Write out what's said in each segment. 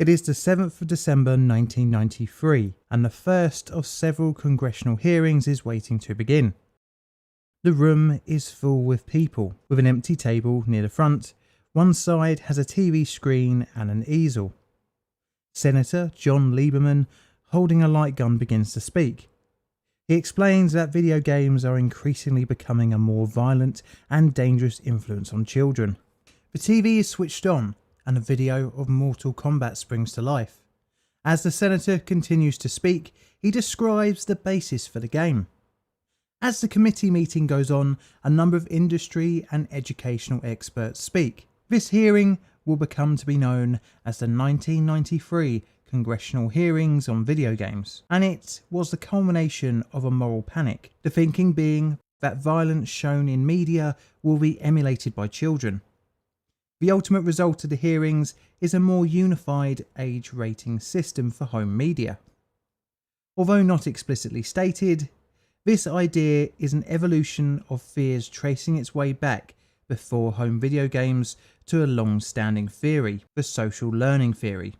It is the 7th of December 1993, and the first of several congressional hearings is waiting to begin. The room is full with people, with an empty table near the front. One side has a TV screen and an easel. Senator John Lieberman, holding a light gun, begins to speak. He explains that video games are increasingly becoming a more violent and dangerous influence on children. The TV is switched on, and a video of Mortal Kombat springs to life. As the senator continues to speak, he describes the basis for the game. As the committee meeting goes on, a number of industry and educational experts speak. This hearing will become to be known as the 1993 Congressional Hearings on Video Games, and it was the culmination of a moral panic, the thinking being that violence shown in media will be emulated by children. The ultimate result of the hearings is a more unified age rating system for home media. Although not explicitly stated, this idea is an evolution of fears tracing its way back before home video games to a long-standing theory, the social learning theory.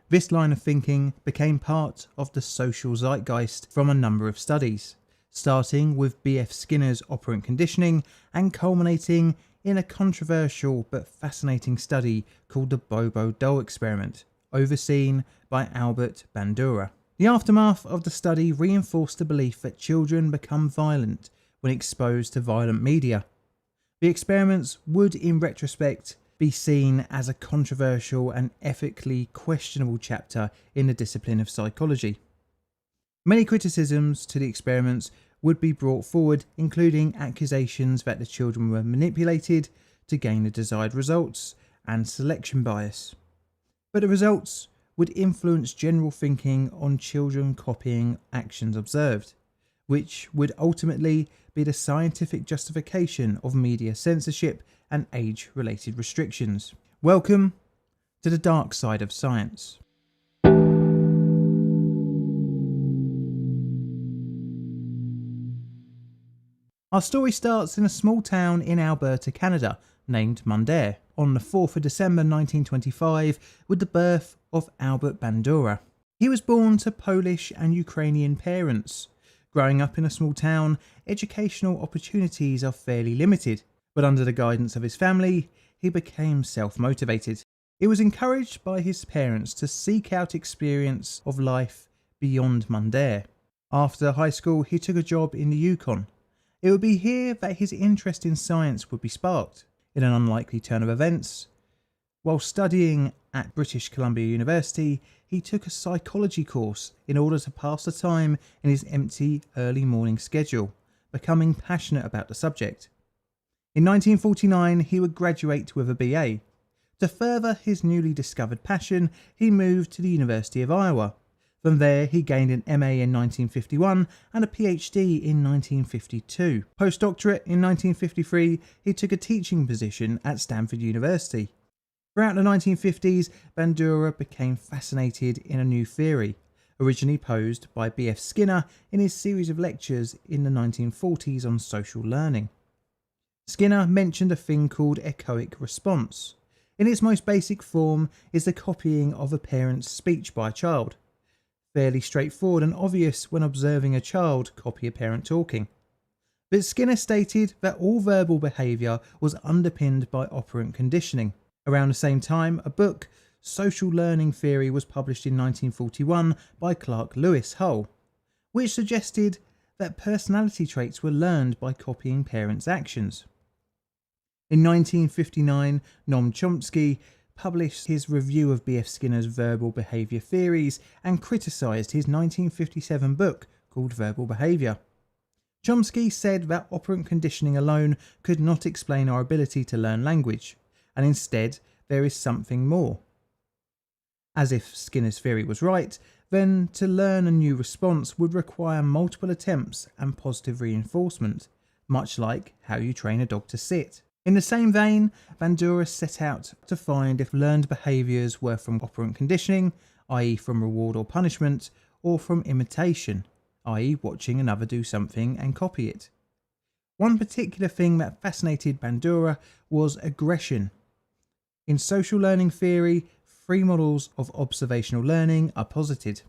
This line of thinking became part of the social zeitgeist from a number of studies, starting with B.F. Skinner's operant conditioning and culminating in a controversial but fascinating study called the Bobo doll experiment, overseen by Albert Bandura. The aftermath of the study reinforced the belief that children become violent when exposed to violent media. The experiments would, in retrospect, be seen as a controversial and ethically questionable chapter in the discipline of psychology. Many criticisms to the experiments would be brought forward, including accusations that the children were manipulated to gain the desired results and selection bias. But the results would influence general thinking on children copying actions observed, which would ultimately be the scientific justification of media censorship and age-related restrictions. Welcome to the dark side of science. Our story starts in a small town in Alberta, Canada, named Mundare, on the 4th of December 1925, with the birth of Albert Bandura. He was born to Polish and Ukrainian parents. Growing up in a small town, educational opportunities are fairly limited, but under the guidance of his family, he became self-motivated. He was encouraged by his parents to seek out experience of life beyond Mundare. After high school, he took a job in the Yukon. It would be here that his interest in science would be sparked. In an unlikely turn of events, while studying at British Columbia University, he took a psychology course in order to pass the time in his empty early morning schedule, becoming passionate about the subject. In 1949, he would graduate with a BA. To further his newly discovered passion, he moved to the University of Iowa. From there, he gained an MA in 1951 and a PhD in 1952. Postdoctorate in 1953, he took a teaching position at Stanford University. Throughout the 1950s, Bandura became fascinated in a new theory, originally posed by B.F. Skinner in his series of lectures in the 1940s on social learning. Skinner mentioned a thing called echoic response. In its most basic form is the copying of a parent's speech by a child. Fairly straightforward and obvious when observing a child copy a parent talking. But Skinner stated that all verbal behaviour was underpinned by operant conditioning. Around the same time, a book, Social Learning Theory, was published in 1941 by Clark Lewis Hull, which suggested that personality traits were learned by copying parents' actions. In 1959, Noam Chomsky published his review of B.F. Skinner's verbal behaviour theories and criticised his 1957 book called Verbal Behaviour. Chomsky said that operant conditioning alone could not explain our ability to learn language, and instead there is something more. As if Skinner's theory was right, then to learn a new response would require multiple attempts and positive reinforcement, much like how you train a dog to sit. In the same vein, Bandura set out to find if learned behaviours were from operant conditioning, i.e. from reward or punishment, or from imitation, i.e. watching another do something and copy it. One particular thing that fascinated Bandura was aggression. In social learning theory, three models of observational learning are posited.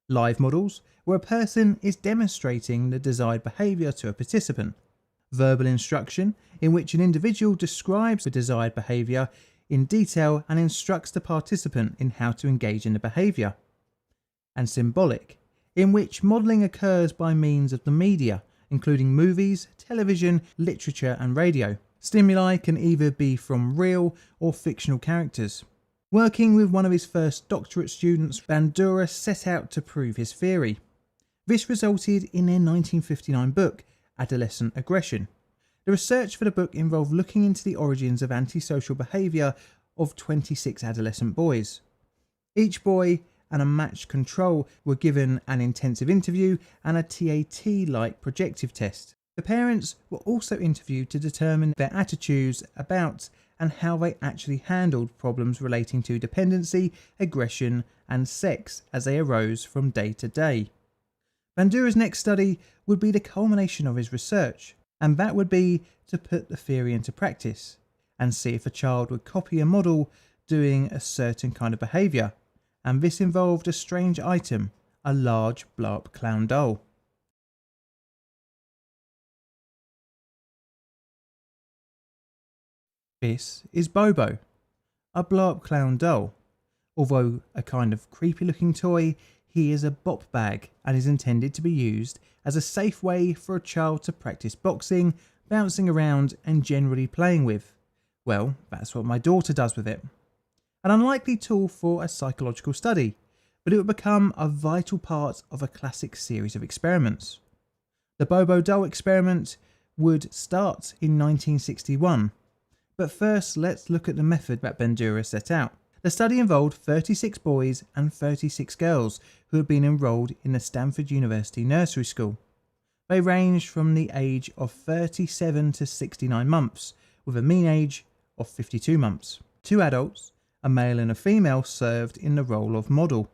Live models, where a person is demonstrating the desired behaviour to a participant. Verbal instruction, in which an individual describes the desired behaviour in detail and instructs the participant in how to engage in the behaviour. And symbolic, in which modelling occurs by means of the media, including movies, television, literature and radio. Stimuli can either be from real or fictional characters. Working with one of his first doctorate students, Bandura set out to prove his theory. This resulted in their 1959 book, Adolescent Aggression. The research for the book involved looking into the origins of antisocial behaviour of 26 adolescent boys. Each boy and a matched control were given an intensive interview and a TAT-like projective test. The parents were also interviewed to determine their attitudes about and how they actually handled problems relating to dependency, aggression and sex as they arose from day to day. Bandura's next study would be the culmination of his research, and that would be to put the theory into practice and see if a child would copy a model doing a certain kind of behaviour, and this involved a strange item, a large blow-up clown doll. This is Bobo, a blow-up clown doll. Although a kind of creepy looking toy, he is a bop bag and is intended to be used as a safe way for a child to practice boxing, bouncing around and generally playing with. Well, that's what my daughter does with it. An unlikely tool for a psychological study, but it would become a vital part of a classic series of experiments. The Bobo doll experiment would start in 1961. But first, let's look at the method that Bandura set out. The study involved 36 boys and 36 girls who had been enrolled in the Stanford University Nursery School. They ranged from the age of 37 to 69 months, with a mean age of 52 months. 2 adults, a male and a female, served in the role of model,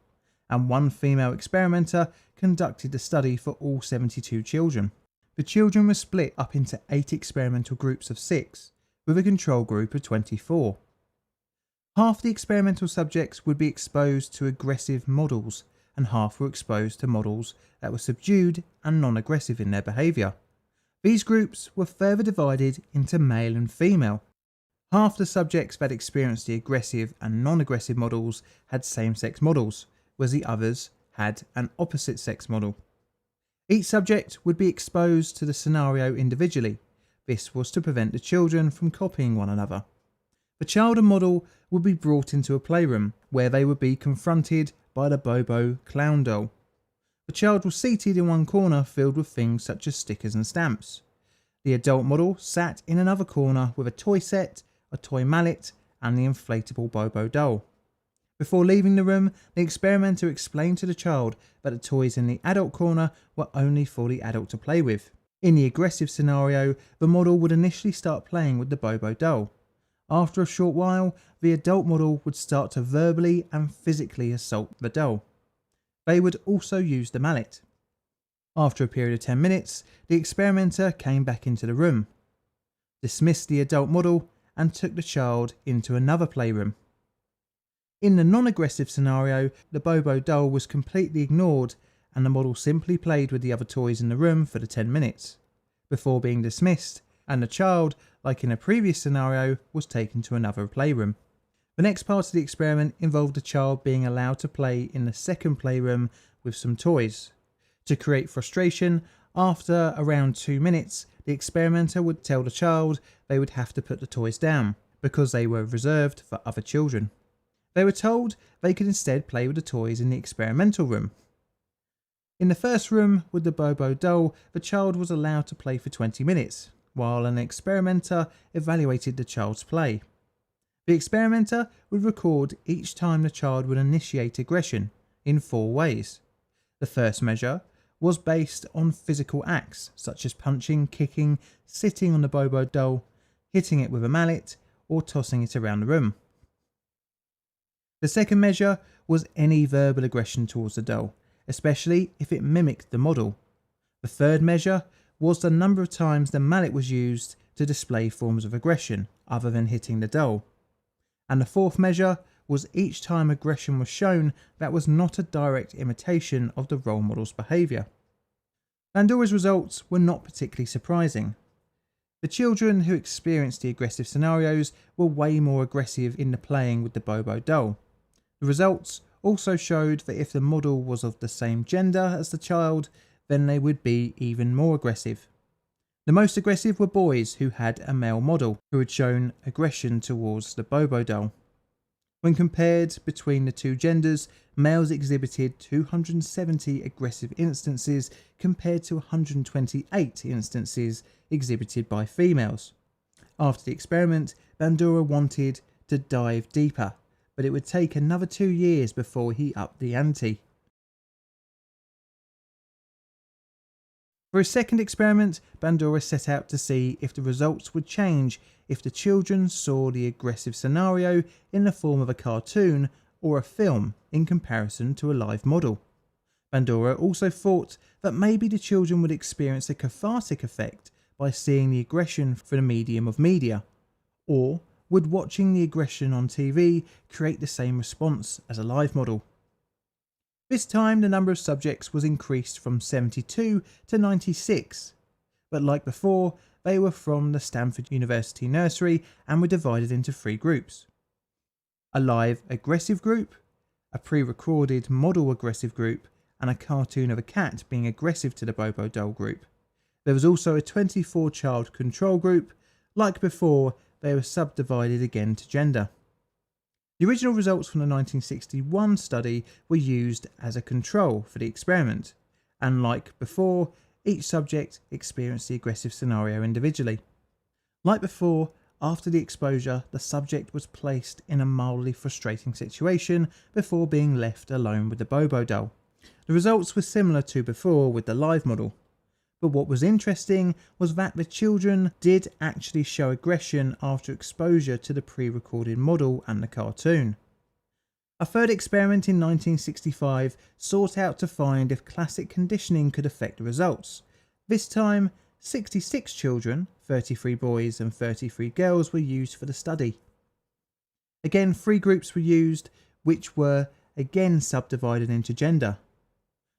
and 1 female experimenter conducted the study for all 72 children. The children were split up into 8 experimental groups of 6, with a control group of 24. Half the experimental subjects would be exposed to aggressive models, and half were exposed to models that were subdued and non-aggressive in their behaviour. These groups were further divided into male and female. Half the subjects that experienced the aggressive and non-aggressive models had same-sex models, whereas the others had an opposite-sex model. Each subject would be exposed to the scenario individually. This was to prevent the children from copying one another. The child and model would be brought into a playroom where they would be confronted by the Bobo clown doll. The child was seated in one corner filled with things such as stickers and stamps. The adult model sat in another corner with a toy set, a toy mallet and the inflatable Bobo doll. Before leaving the room, the experimenter explained to the child that the toys in the adult corner were only for the adult to play with. In the aggressive scenario, the model would initially start playing with the Bobo doll. After a short while, the adult model would start to verbally and physically assault the doll. They would also use the mallet. After a period of 10 minutes, the experimenter came back into the room, dismissed the adult model and took the child into another playroom. In the non-aggressive scenario, the Bobo doll was completely ignored and the model simply played with the other toys in the room for the 10 minutes, before being dismissed, and the child, like in a previous scenario, was taken to another playroom. The next part of the experiment involved the child being allowed to play in the second playroom with some toys. To create frustration, after around 2 minutes, the experimenter would tell the child they would have to put the toys down, because they were reserved for other children. They were told they could instead play with the toys in the experimental room. In the first room with the Bobo doll, the child was allowed to play for 20 minutes, while an experimenter evaluated the child's play. The experimenter would record each time the child would initiate aggression in 4 ways. The first measure was based on physical acts such as punching, kicking, sitting on the Bobo doll, hitting it with a mallet, or tossing it around the room. The second measure was any verbal aggression towards the doll, especially if it mimicked the model. The third measure was the number of times the mallet was used to display forms of aggression other than hitting the doll. And the fourth measure was each time aggression was shown, that was not a direct imitation of the role model's behaviour. Bandora's results were not particularly surprising. The children who experienced the aggressive scenarios were way more aggressive in the playing with the Bobo doll. The results also showed that if the model was of the same gender as the child, then they would be even more aggressive. The most aggressive were boys who had a male model, who had shown aggression towards the Bobo doll. When compared between the two genders, males exhibited 270 aggressive instances compared to 128 instances exhibited by females. After the experiment, Bandura wanted to dive deeper, but it would take another 2 years before he upped the ante. For his second experiment, Bandura set out to see if the results would change if the children saw the aggressive scenario in the form of a cartoon or a film in comparison to a live model. Bandura also thought that maybe the children would experience a cathartic effect by seeing the aggression through the medium of media, or would watching the aggression on TV create the same response as a live model. This time the number of subjects was increased from 72 to 96, but like before, they were from the Stanford University nursery and were divided into 3 groups. A live aggressive group, a pre-recorded model aggressive group, and a cartoon of a cat being aggressive to the Bobo doll group. There was also a 24 child control group. Like before, they were subdivided again to gender. The original results from the 1961 study were used as a control for the experiment, and like before, each subject experienced the aggressive scenario individually. Like before, after the exposure, the subject was placed in a mildly frustrating situation before being left alone with the Bobo doll. The results were similar to before with the live model. But what was interesting was that the children did actually show aggression after exposure to the pre-recorded model and the cartoon. A third experiment in 1965 sought out to find if classic conditioning could affect the results. This time, 66 children, 33 boys and 33 girls, were used for the study. Again, 3 groups were used, which were again subdivided into gender.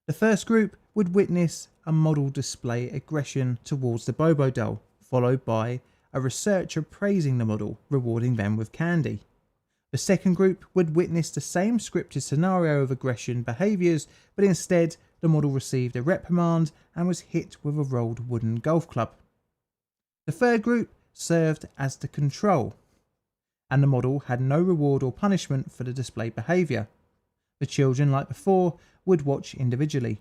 The first group would witness a model display aggression towards the Bobo doll, followed by a researcher praising the model, rewarding them with candy. The second group would witness the same scripted scenario of aggression behaviours, but instead the model received a reprimand and was hit with a rolled wooden golf club. The third group served as the control, and the model had no reward or punishment for the displayed behaviour. The children, like before, would watch individually.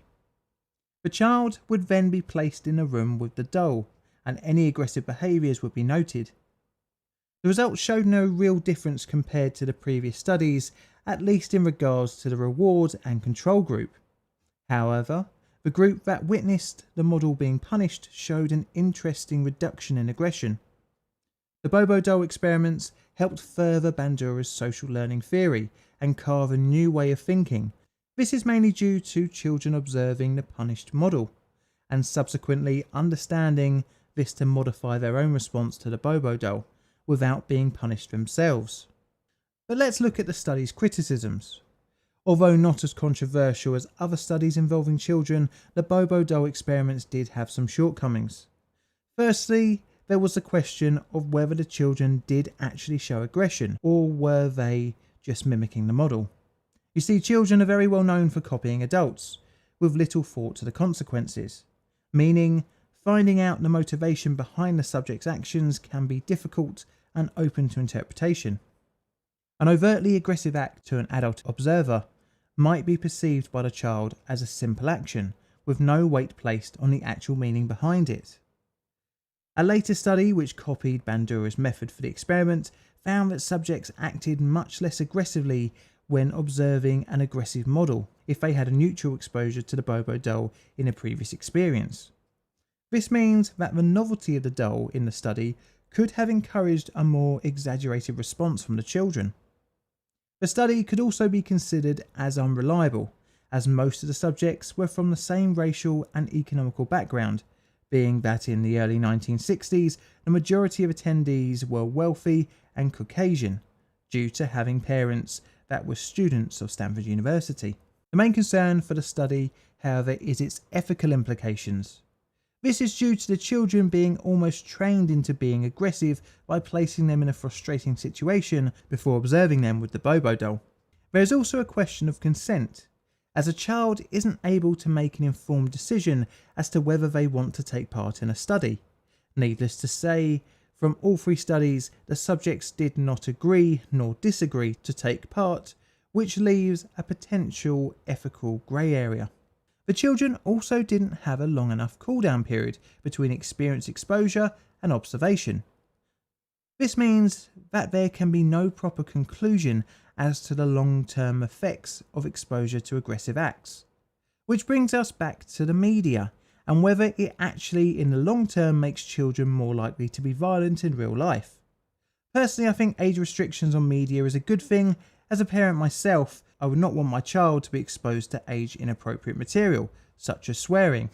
The child would then be placed in a room with the doll, and any aggressive behaviours would be noted. The results showed no real difference compared to the previous studies, at least in regards to the reward and control group. However, the group that witnessed the model being punished showed an interesting reduction in aggression. The Bobo doll experiments helped further Bandura's social learning theory and carve a new way of thinking. This is mainly due to children observing the punished model, and subsequently understanding this to modify their own response to the Bobo doll, without being punished themselves. But let's look at the study's criticisms. Although not as controversial as other studies involving children, the Bobo doll experiments did have some shortcomings. Firstly, there was the question of whether the children did actually show aggression, or were they just mimicking the model. You see, children are very well known for copying adults, with little thought to the consequences, meaning finding out the motivation behind the subject's actions can be difficult and open to interpretation. An overtly aggressive act to an adult observer might be perceived by the child as a simple action, with no weight placed on the actual meaning behind it. A later study, which copied Bandura's method for the experiment, found that subjects acted much less aggressively when observing an aggressive model if they had a neutral exposure to the Bobo doll in a previous experience. This means that the novelty of the doll in the study could have encouraged a more exaggerated response from the children. The study could also be considered as unreliable, as most of the subjects were from the same racial and economical background, being that in the early 1960s the majority of attendees were wealthy and Caucasian, due to having parents that were students of Stanford University. The main concern for the study, however, is its ethical implications. This is due to the children being almost trained into being aggressive by placing them in a frustrating situation before observing them with the Bobo doll. There is also a question of consent, as a child isn't able to make an informed decision as to whether they want to take part in a study. Needless to say, from all three studies, the subjects did not agree nor disagree to take part, which leaves a potential ethical grey area. The children also didn't have a long enough cool-down period between experience exposure and observation. This means that there can be no proper conclusion as to the long-term effects of exposure to aggressive acts. Which brings us back to the media and whether it actually in the long term makes children more likely to be violent in real life. Personally, I think age restrictions on media is a good thing. As a parent myself, I would not want my child to be exposed to age inappropriate material, such as swearing,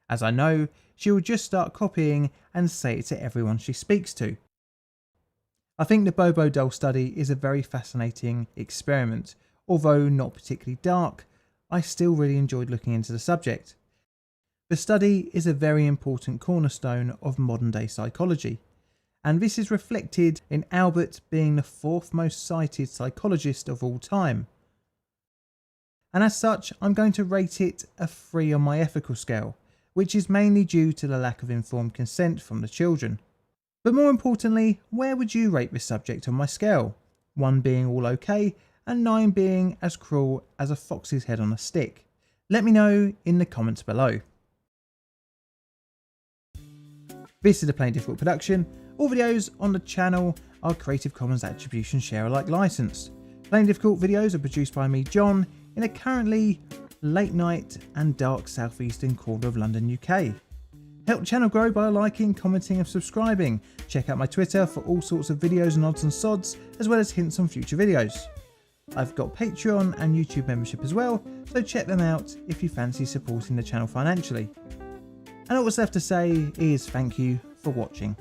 as I know she will just start copying and say it to everyone she speaks to. I think the Bobo doll study is a very fascinating experiment. Although not particularly dark, I still really enjoyed looking into the subject. The study is a very important cornerstone of modern day psychology, and this is reflected in Albert being the fourth most cited psychologist of all time. And as such, I'm going to rate it a 3 on my ethical scale, which is mainly due to the lack of informed consent from the children. But more importantly, where would you rate this subject on my scale? 1 being all okay, and 9 being as cruel as a fox's head on a stick? Let me know in the comments below. This is a Plain Difficult production. All videos on the channel are Creative Commons Attribution Share Alike licensed. Plain Difficult videos are produced by me, John, in a currently late night and dark southeastern corner of London, UK. Help the channel grow by liking, commenting and subscribing. Check out my Twitter for all sorts of videos and odds and sods, as well as hints on future videos. I've got Patreon and YouTube membership as well, so check them out if you fancy supporting the channel financially. And all that's left to say is thank you for watching.